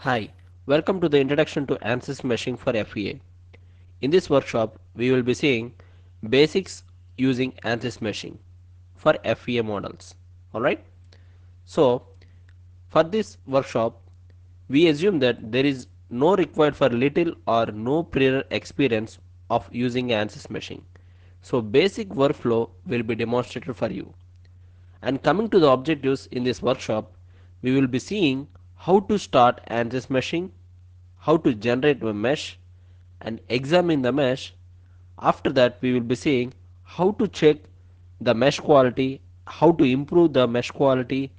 Hi, welcome to the introduction to Ansys meshing for FEA. In this workshop, we will be seeing basics using Ansys meshing for FEA models. Alright, so for this workshop, we assume that there is no required for little or no prior experience of using Ansys meshing. So basic workflow will be demonstrated for you. And coming to the objectives in this workshop, we will be seeing how to start Ansys meshing, how to generate a mesh and examine the mesh. After that, we will be seeing how to check the mesh quality, how to improve the mesh quality,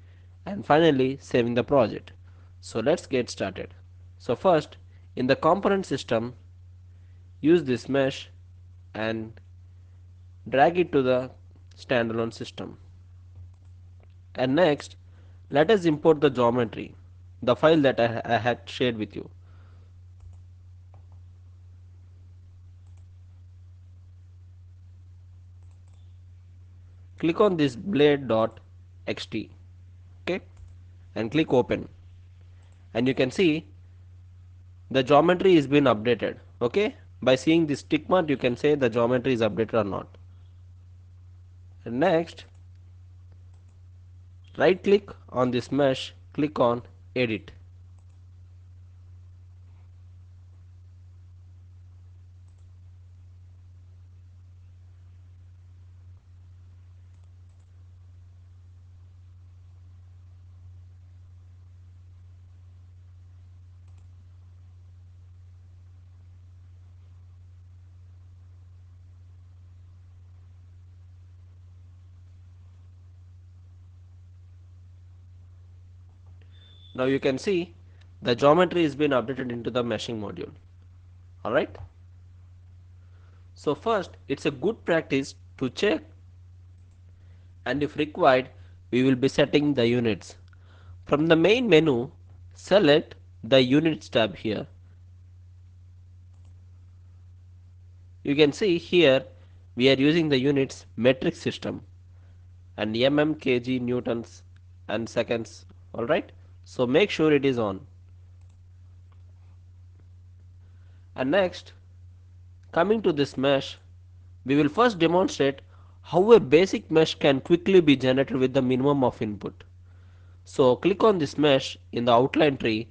and finally saving the project. So let's get started. So first, in the component system, use this mesh and drag it to the standalone system. And next, let us import the geometry, the file that I had shared with you. Click on this blade.xt, okay, and click open, and you can see the geometry is been updated. Okay, by seeing this tick mark, you can say the geometry is updated or not. And next, right click on this mesh, click on edit. Now you can see the geometry is been updated into the meshing module. Alright, so first it's a good practice to check, and if required, we will be setting the units. From the main menu, select the units tab here. You can see here we are using the units metric system and mm, kg, newtons and seconds. Alright, so make sure it is on. And next, coming to this mesh, we will first demonstrate how a basic mesh can quickly be generated with the minimum of input. So click on this mesh in the outline tree,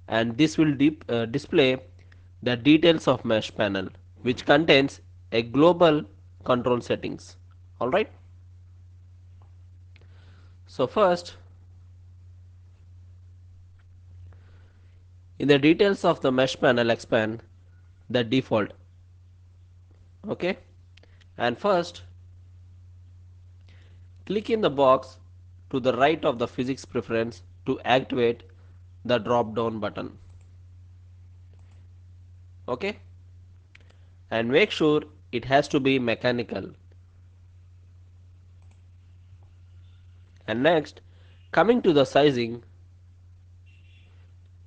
and this will display the details of mesh panel, which contains a global control settings. Alright, so first in the details of the mesh panel, expand the default. Okay, and first click in the box to the right of the physics preference to activate the drop down button. Okay, and make sure it has to be mechanical. And next, coming to the sizing,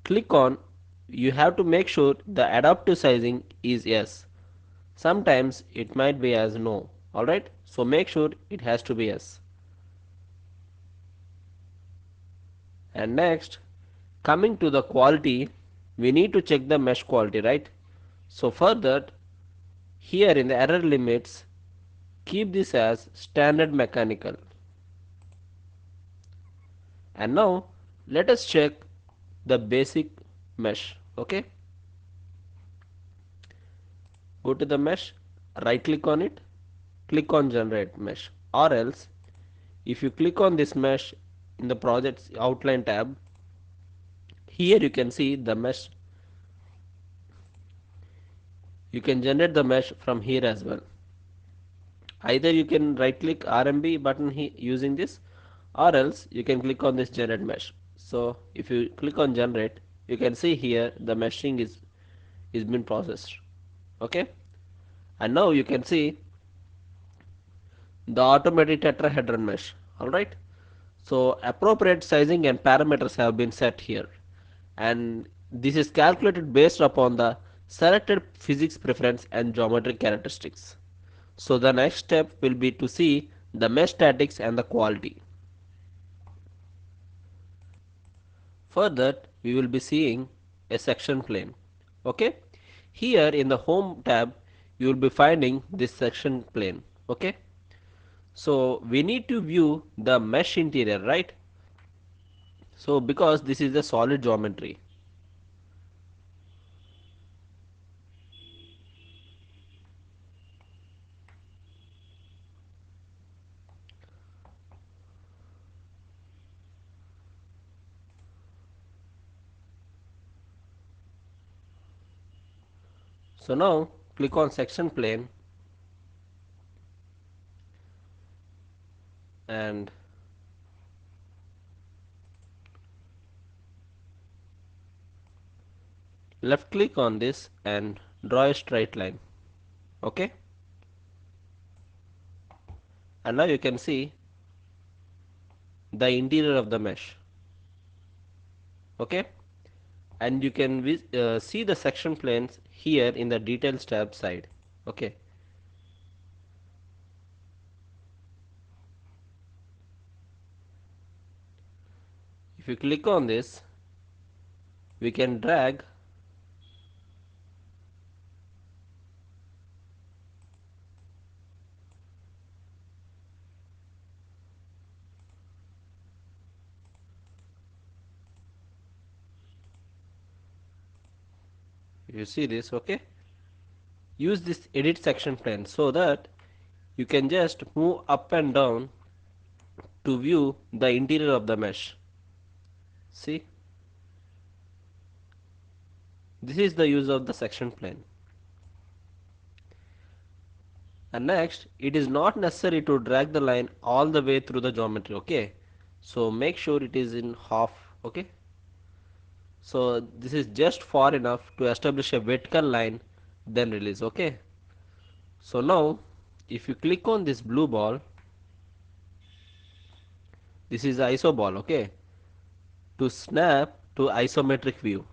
click on, you have to make sure the adaptive sizing is yes. Sometimes it might be as no. Alright, so make sure it has to be yes. And next, coming to the quality, we need to check the mesh quality, right? So for that, here in the error limits, keep this as standard mechanical. And now let us check the basic mesh. Okay, go to the mesh, right click on it, click on generate mesh, or else if you click on this mesh in the project's outline tab, here you can see the mesh. You can generate the mesh from here as well. Either you can right click RMB button using this, or else you can click on this generate mesh. So if you click on generate, you can see here the meshing is been processed. Okay, and now you can see the automatic tetrahedron mesh. Alright, so appropriate sizing and parameters have been set here, and this is calculated based upon the selected physics preference and geometric characteristics. So the next step will be to see the mesh statics and the quality. For that, we will be seeing a section plane. Okay, here in the home tab you will be finding this section plane. Okay, so we need to view the mesh interior, right? So because this is a solid geometry. So now click on section plane and left click on this and draw a straight line. Okay, and now you can see the interior of the mesh. Okay, and you can see the section planes here in the details tab side. Okay, if you click on this we can drag you see this. Okay, use this edit section plane so that you can just move up and down to view the interior of the mesh. See, this is the use of the section plane. And next, it is not necessary to drag the line all the way through the geometry. Okay, so make sure it is in half. Okay, so this is just far enough to establish a vertical line, then release. Okay, so now if you click on this blue ball, this is the iso ball. Okay, to snap to isometric view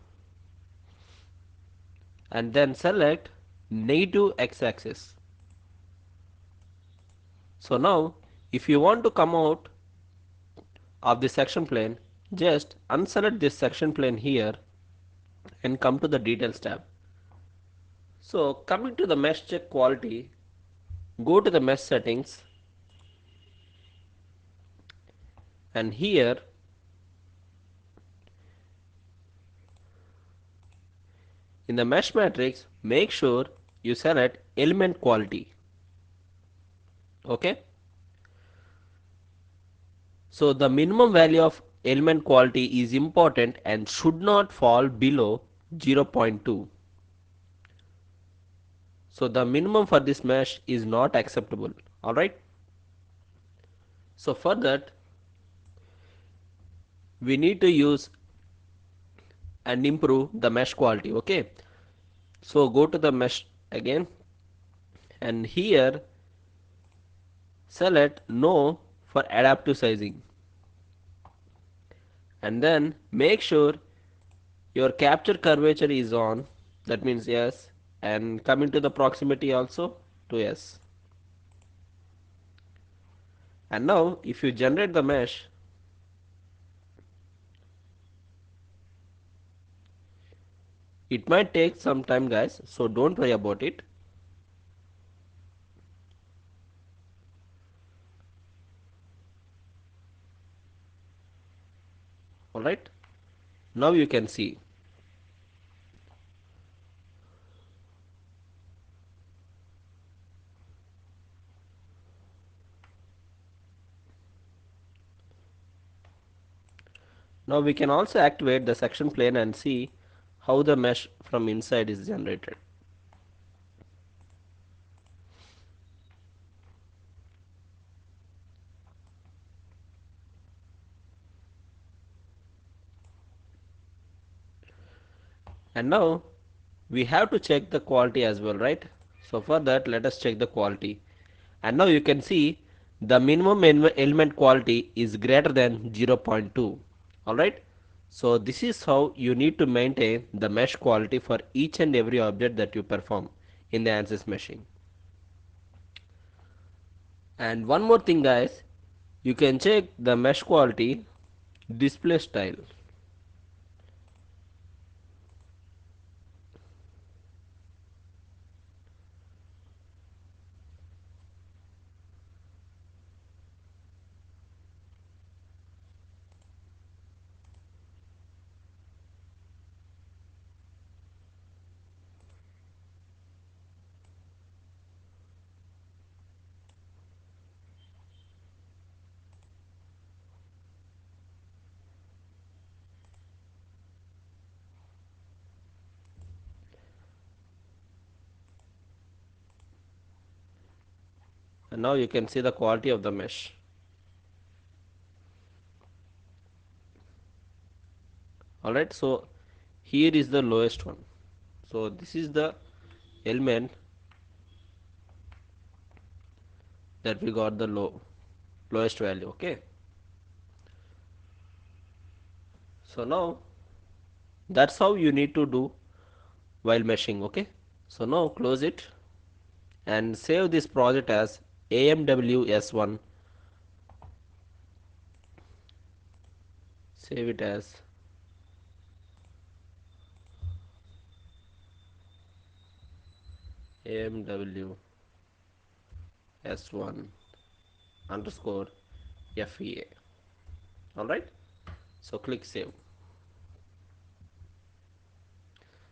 and then select negative x-axis. So now if you want to come out of the section plane, just unselect this section plane here and come to the details tab. So coming to the mesh check quality, go to the mesh settings and here in the mesh matrix make sure you select element quality. Okay, so the minimum value of element quality is important and should not fall below 0.2. So the minimum for this mesh is not acceptable. Alright, so for that we need to use and improve the mesh quality. Okay, so go to the mesh again and here select no for adaptive sizing and then make sure your capture curvature is on, that means yes, and coming to the proximity also to yes. And now if you generate the mesh, it might take some time guys, so don't worry about it. Alright, now you can see. Now we can also activate the section plane and see how the mesh from inside is generated. And now we have to check the quality as well, right? So for that let us check the quality. And now you can see the minimum element quality is greater than 0.2. Alright, so this is how you need to maintain the mesh quality for each and every object that you perform in the Ansys meshing. And one more thing guys, you can check the mesh quality display style. and now you can see the quality of the mesh. Alright, so here is the lowest one. So this is the element that we got the lowest value. Okay, so now that's how you need to do while meshing. Okay, so now close it and save this project as amws1. Save it as amws1 underscore fea. Alright, so click save.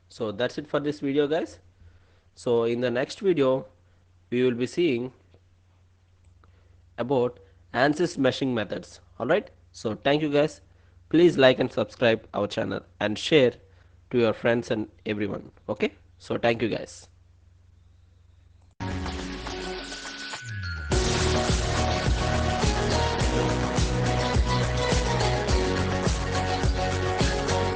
So that's it for this video, guys. So in the next video we will be seeing about Ansys meshing methods. Alright, so thank you guys. Please like and subscribe our channel and share to your friends and everyone. Okay, so thank you guys.